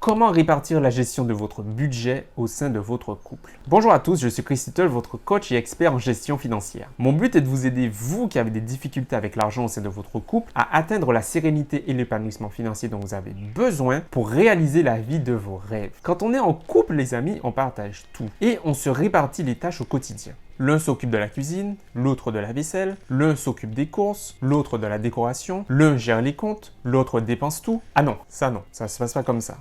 Comment répartir la gestion de votre budget au sein de votre couple? Bonjour à tous, je suis Chris Little, votre coach et expert en gestion financière. Mon but est de vous aider, vous qui avez des difficultés avec l'argent au sein de votre couple, à atteindre la sérénité et l'épanouissement financier dont vous avez besoin pour réaliser la vie de vos rêves. Quand on est en couple, les amis, on partage tout et on se répartit les tâches au quotidien. L'un s'occupe de la cuisine, l'autre de la vaisselle, l'un s'occupe des courses, l'autre de la décoration, l'un gère les comptes, l'autre dépense tout. Ah non, ça se passe pas comme ça.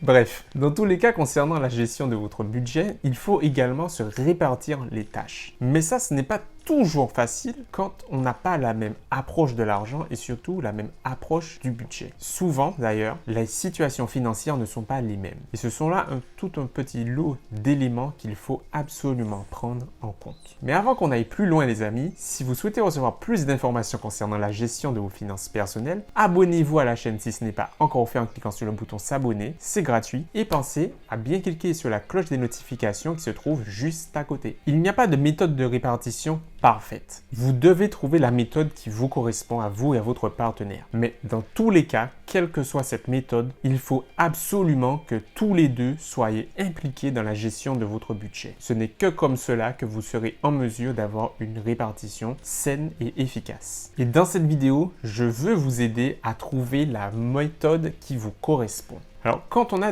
Bref, dans tous les cas concernant la gestion de votre budget, il faut également se répartir les tâches. Mais ça, ce n'est pas toujours facile quand on n'a pas la même approche de l'argent et surtout la même approche du budget. Souvent d'ailleurs, les situations financières ne sont pas les mêmes. Et ce sont là tout un petit lot d'éléments qu'il faut absolument prendre en compte. Mais avant qu'on aille plus loin les amis, si vous souhaitez recevoir plus d'informations concernant la gestion de vos finances personnelles, abonnez-vous à la chaîne si ce n'est pas encore fait en cliquant sur le bouton s'abonner, c'est gratuit. Et pensez à bien cliquer sur la cloche des notifications qui se trouve juste à côté. Il n'y a pas de méthode de répartition parfaite. Vous devez trouver la méthode qui vous correspond à vous et à votre partenaire. Mais dans tous les cas, quelle que soit cette méthode, il faut absolument que tous les deux soyez impliqués dans la gestion de votre budget. Ce n'est que comme cela que vous serez en mesure d'avoir une répartition saine et efficace. Et dans cette vidéo, je veux vous aider à trouver la méthode qui vous correspond. Alors, quand on a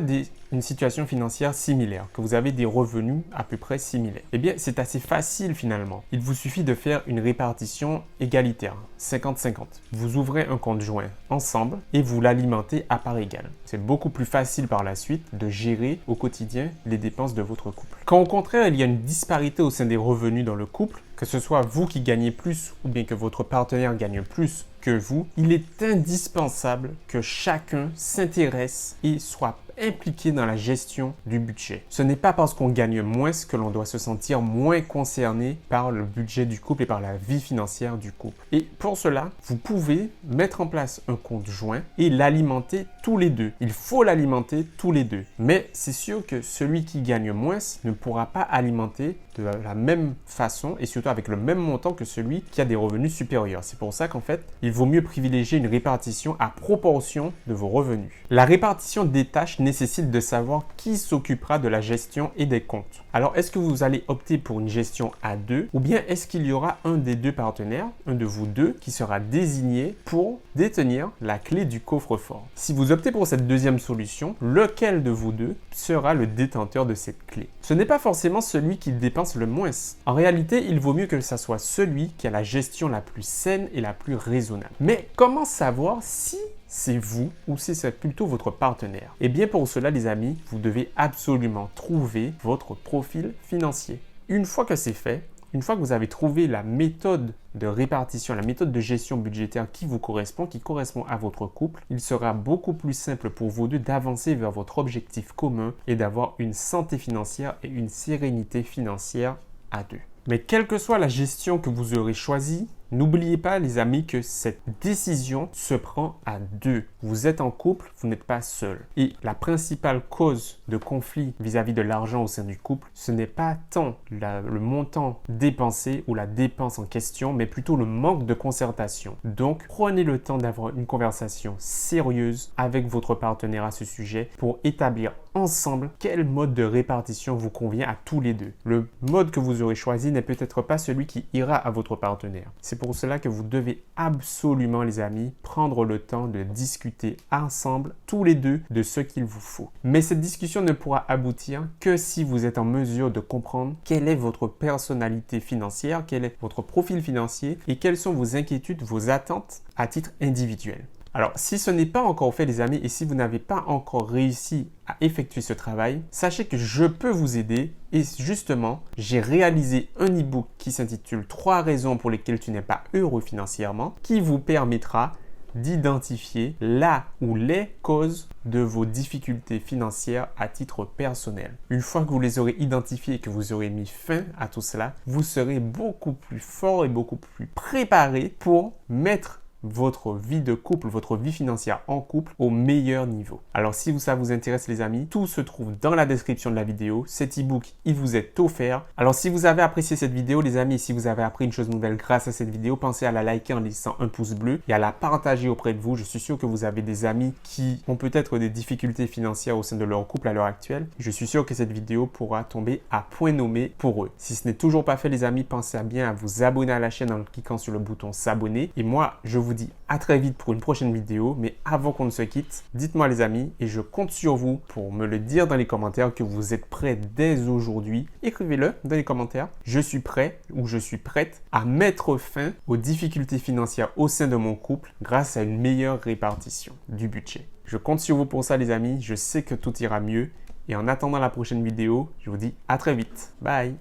une situation financière similaire, que vous avez des revenus à peu près similaires, eh bien, c'est assez facile finalement. Il vous suffit de faire une répartition égalitaire, 50-50. Vous ouvrez un compte joint ensemble et vous l'alimentez à part égale. C'est beaucoup plus facile par la suite de gérer au quotidien les dépenses de votre couple. Quand au contraire, il y a une disparité au sein des revenus dans le couple, que ce soit vous qui gagnez plus ou bien que votre partenaire gagne plus que vous, il est indispensable que chacun s'intéresse et soit impliqué dans la gestion du budget. Ce n'est pas parce qu'on gagne moins que l'on doit se sentir moins concerné par le budget du couple et par la vie financière du couple. Et pour cela, vous pouvez mettre en place un compte joint et l'alimenter tous les deux. Il faut l'alimenter tous les deux. Mais c'est sûr que celui qui gagne moins ne pourra pas alimenter de la même façon et surtout avec le même montant que celui qui a des revenus supérieurs. C'est pour ça qu'en fait, il vaut mieux privilégier une répartition à proportion de vos revenus. La répartition des tâches nécessite de savoir qui s'occupera de la gestion et des comptes. Alors, est-ce que vous allez opter pour une gestion à deux ou bien est-ce qu'il y aura un des deux partenaires, un de vous deux, qui sera désigné pour détenir la clé du coffre-fort? Si vous optez pour cette deuxième solution, lequel de vous deux sera le détenteur de cette clé? Ce n'est pas forcément celui qui dépense le moins. En réalité, il vaut mieux que ce soit celui qui a la gestion la plus saine et la plus raisonnable. Mais comment savoir si c'est vous ou si c'est plutôt votre partenaire? Eh bien pour cela les amis, vous devez absolument trouver votre profil financier. Une fois que c'est fait, une fois que vous avez trouvé la méthode de répartition, la méthode de gestion budgétaire qui vous correspond, qui correspond à votre couple, il sera beaucoup plus simple pour vous deux d'avancer vers votre objectif commun et d'avoir une santé financière et une sérénité financière à deux. Mais quelle que soit la gestion que vous aurez choisie, n'oubliez pas les amis que cette décision se prend à deux. Vous êtes en couple, vous n'êtes pas seul. Et la principale cause de conflit vis-à-vis de l'argent au sein du couple, ce n'est pas tant le montant dépensé ou la dépense en question, mais plutôt le manque de concertation. Donc, prenez le temps d'avoir une conversation sérieuse avec votre partenaire à ce sujet pour établir ensemble quel mode de répartition vous convient à tous les deux. Le mode que vous aurez choisi n'est peut-être pas celui qui ira à votre partenaire. C'est pour cela que vous devez absolument, les amis, prendre le temps de discuter ensemble, tous les deux, de ce qu'il vous faut. Mais cette discussion ne pourra aboutir que si vous êtes en mesure de comprendre quelle est votre personnalité financière, quel est votre profil financier et quelles sont vos inquiétudes, vos attentes à titre individuel. Alors, si ce n'est pas encore fait, les amis, et si vous n'avez pas encore réussi à effectuer ce travail, sachez que je peux vous aider. Et justement, j'ai réalisé un e-book qui s'intitule « 3 raisons pour lesquelles tu n'es pas heureux financièrement » qui vous permettra d'identifier la ou les causes de vos difficultés financières à titre personnel. Une fois que vous les aurez identifiées et que vous aurez mis fin à tout cela, vous serez beaucoup plus fort et beaucoup plus préparé pour mettre votre vie de couple, votre vie financière en couple au meilleur niveau. Alors si ça vous intéresse les amis, tout se trouve dans la description de la vidéo. Cet e-book, il vous est offert. Alors si vous avez apprécié cette vidéo les amis, si vous avez appris une chose nouvelle grâce à cette vidéo, pensez à la liker en laissant un pouce bleu et à la partager auprès de vous. Je suis sûr que vous avez des amis qui ont peut-être des difficultés financières au sein de leur couple à l'heure actuelle. Je suis sûr que cette vidéo pourra tomber à point nommé pour eux. Si ce n'est toujours pas fait les amis, pensez bien à vous abonner à la chaîne en cliquant sur le bouton s'abonner. Et moi, je vous dis à très vite pour une prochaine vidéo. Mais avant qu'on ne se quitte, dites-moi les amis, et je compte sur vous pour me le dire dans les commentaires que vous êtes prêts dès aujourd'hui. Écrivez-le dans les commentaires. Je suis prêt ou je suis prête à mettre fin aux difficultés financières au sein de mon couple grâce à une meilleure répartition du budget. Je compte sur vous pour ça les amis. Je sais que tout ira mieux. Et en attendant la prochaine vidéo, je vous dis à très vite. Bye!